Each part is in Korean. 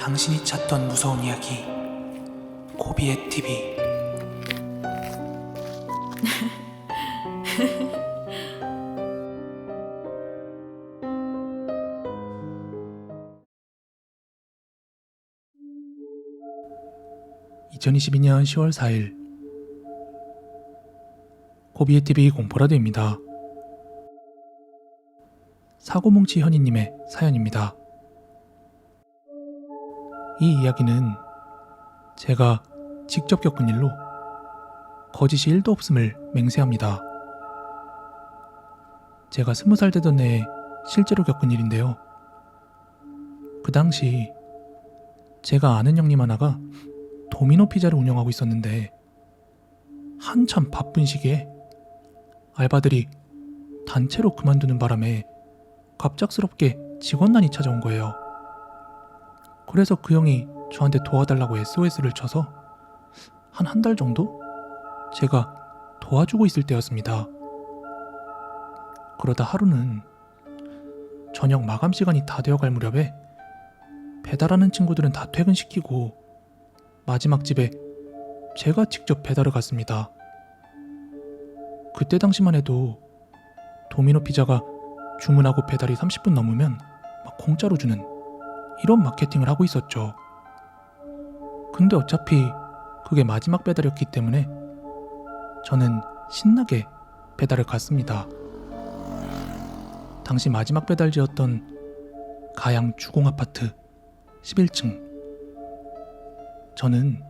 당신이 찾던 무서운 이야기 고비의 TV. (2022년 10월 4일) 고비의 TV 공포라디오입니다. 사고뭉치 현이님의 사연입니다. 이 이야기는 제가 직접 겪은 일로 거짓이 1도 없음을 맹세합니다. 제가 20살 되던 해에 실제로 겪은 일인데요. 그 당시 제가 아는 형님 하나가 도미노 피자를 운영하고 있었는데 한참 바쁜 시기에 알바들이 단체로 그만두는 바람에 갑작스럽게 직원난이 찾아온 거예요. 그래서 그 형이 저한테 도와달라고 SOS를 쳐서 한 달 정도 제가 도와주고 있을 때였습니다. 그러다 하루는 저녁 마감 시간이 다 되어갈 무렵에 배달하는 친구들은 다 퇴근시키고 마지막 집에 제가 직접 배달을 갔습니다. 그때 당시만 해도 도미노 피자가 주문하고 배달이 30분 넘으면 막 공짜로 주는 이런 마케팅을 하고 있었죠. 근데 어차피 그게 마지막 배달이었기 때문에 저는 신나게 배달을 갔습니다. 당시 마지막 배달지였던 가양 주공아파트 11층. 저는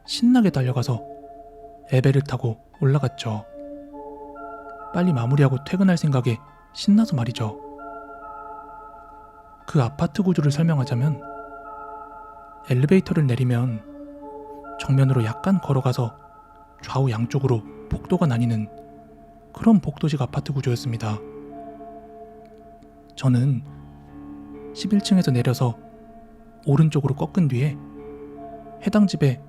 신나게 달려가서 엘베를 타고 올라갔죠. 빨리 마무리하고 퇴근할 생각에 신나서 말이죠. 그 아파트 구조를 설명하자면 엘리베이터를 내리면 정면으로 약간 걸어가서 좌우 양쪽으로 복도가 나뉘는 그런 복도식 아파트 구조였습니다. 저는 11층에서 내려서 오른쪽으로 꺾은 뒤에 해당 집에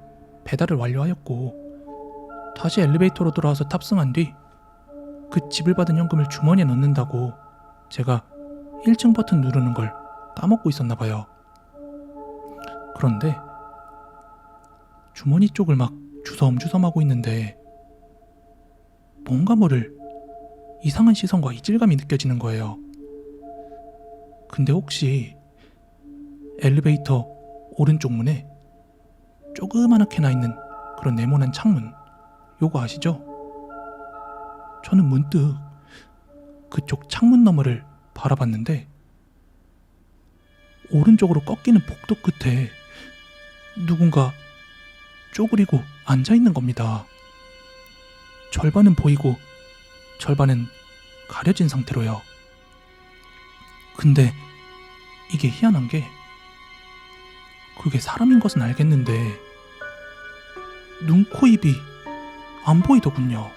배달을 완료하였고 다시 엘리베이터로 돌아와서 탑승한 뒤 그 집을 받은 현금을 주머니에 넣는다고 제가 1층 버튼 누르는 걸 까먹고 있었나 봐요. 그런데 주머니 쪽을 막 주섬주섬하고 있는데 뭔가 모를 이상한 시선과 이질감이 느껴지는 거예요. 근데 혹시 엘리베이터 오른쪽 문에 조그맣게 나있는 그런 네모난 창문, 요거 아시죠? 저는 문득 그쪽 창문 너머를 바라봤는데 오른쪽으로 꺾이는 복도 끝에 누군가 쪼그리고 앉아있는 겁니다. 절반은 보이고 절반은 가려진 상태로요. 근데 이게 희한한 게 그게 사람인 것은 알겠는데 눈, 코, 입이 안 보이더군요.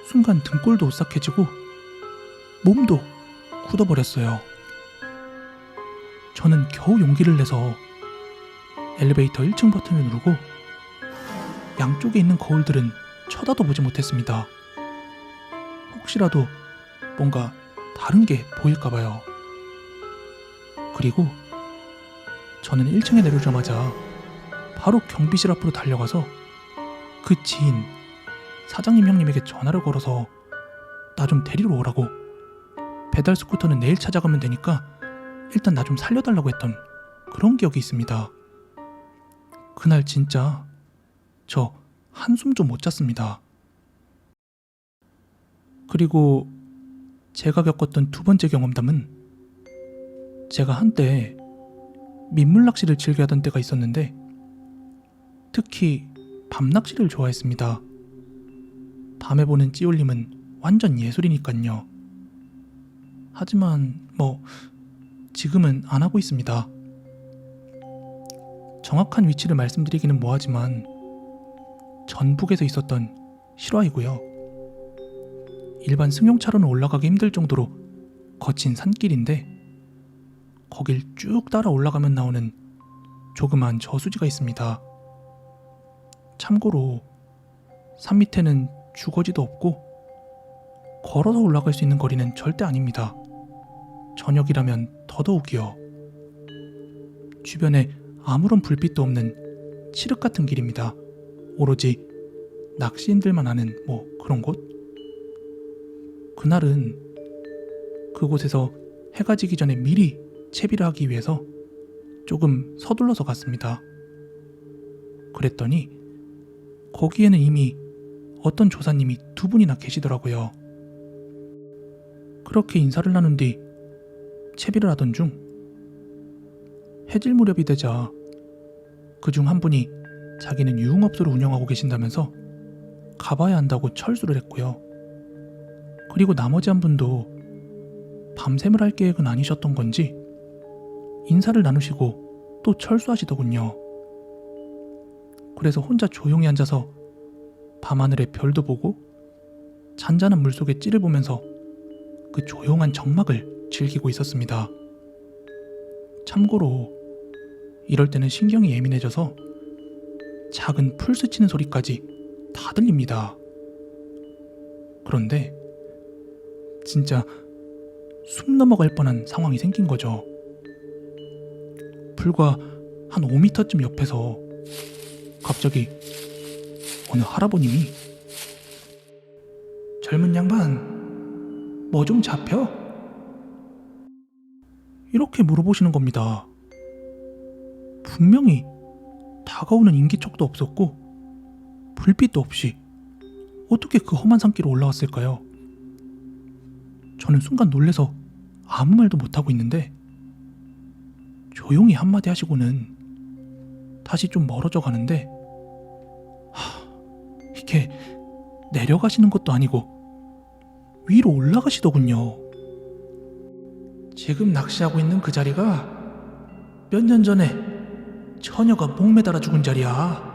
순간 등골도 오싹해지고 몸도 굳어버렸어요. 저는 겨우 용기를 내서 엘리베이터 1층 버튼을 누르고 양쪽에 있는 거울들은 쳐다도 보지 못했습니다. 혹시라도 뭔가 다른 게 보일까봐요. 그리고 저는 1층에 내려오자마자 바로 경비실 앞으로 달려가서 그 지인 사장님 형님에게 전화를 걸어서 나 좀 데리러 오라고, 배달 스쿠터는 내일 찾아가면 되니까 일단 나 좀 살려달라고 했던 그런 기억이 있습니다. 그날 진짜 저 한숨 좀 못 잤습니다. 그리고 제가 겪었던 두 번째 경험담은 제가 한때 민물낚시를 즐겨 하던 때가 있었는데 특히 밤낚시를 좋아했습니다. 밤에 보는 찌올림은 완전 예술이니깐요. 하지만 지금은 안 하고 있습니다. 정확한 위치를 말씀드리기는 뭐하지만 전북에서 있었던 실화이고요. 일반 승용차로는 올라가기 힘들 정도로 거친 산길인데 거길 쭉 따라 올라가면 나오는 조그만 저수지가 있습니다. 참고로 산 밑에는 주거지도 없고 걸어서 올라갈 수 있는 거리는 절대 아닙니다. 저녁이라면 더더욱이요. 주변에 아무런 불빛도 없는 칠흑 같은 길입니다. 오로지 낚시인들만 아는 그런 곳? 그날은 그곳에서 해가 지기 전에 미리 채비를 하기 위해서 조금 서둘러서 갔습니다. 그랬더니 거기에는 이미 어떤 조사님이 두 분이나 계시더라고요. 그렇게 인사를 나눈 뒤 채비를 하던 중 해질 무렵이 되자 그중 한 분이 자기는 유흥업소를 운영하고 계신다면서 가봐야 한다고 철수를 했고요. 그리고 나머지 한 분도 밤샘을 할 계획은 아니셨던 건지 인사를 나누시고 또 철수하시더군요. 그래서 혼자 조용히 앉아서 밤하늘의 별도 보고 잔잔한 물속의 찌를 보면서 그 조용한 정막을 즐기고 있었습니다. 참고로 이럴 때는 신경이 예민해져서 작은 풀 스치는 소리까지 다 들립니다. 그런데 진짜 숨 넘어갈 뻔한 상황이 생긴 거죠. 불과 한 5m쯤 옆에서 갑자기 어느 할아버님이 "젊은 양반, 뭐 좀 잡혀?" 이렇게 물어보시는 겁니다. 분명히 다가오는 인기척도 없었고 불빛도 없이 어떻게 그 험한 산길을 올라왔을까요? 저는 순간 놀래서 아무 말도 못하고 있는데 조용히 한마디 하시고는 다시 좀 멀어져 가는데 이게 내려가시는 것도 아니고 위로 올라가시더군요. 지금 낚시하고 있는 그 자리가 몇 년 전에 처녀가 목매달아 죽은 자리야.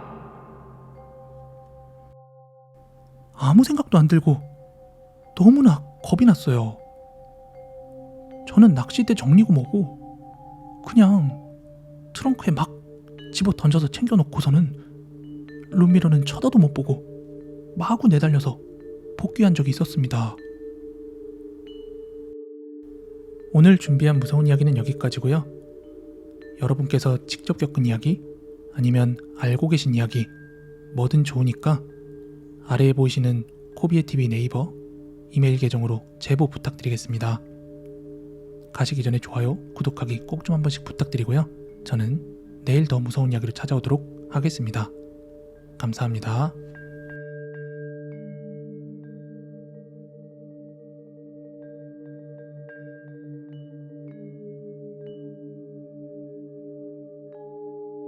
아무 생각도 안 들고 너무나 겁이 났어요. 저는 낚싯대 정리고 뭐고 그냥 트렁크에 막 집어 던져서 챙겨놓고서는 룸미러는 쳐다도 못 보고 마구 내달려서 복귀한 적이 있었습니다. 오늘 준비한 무서운 이야기는 여기까지고요. 여러분께서 직접 겪은 이야기 아니면 알고 계신 이야기 뭐든 좋으니까 아래에 보이시는 코비에TV 네이버 이메일 계정으로 제보 부탁드리겠습니다. 가시기 전에 좋아요, 구독하기 꼭 좀 한 번씩 부탁드리고요. 저는 내일 더 무서운 이야기로 찾아오도록 하겠습니다. 감사합니다.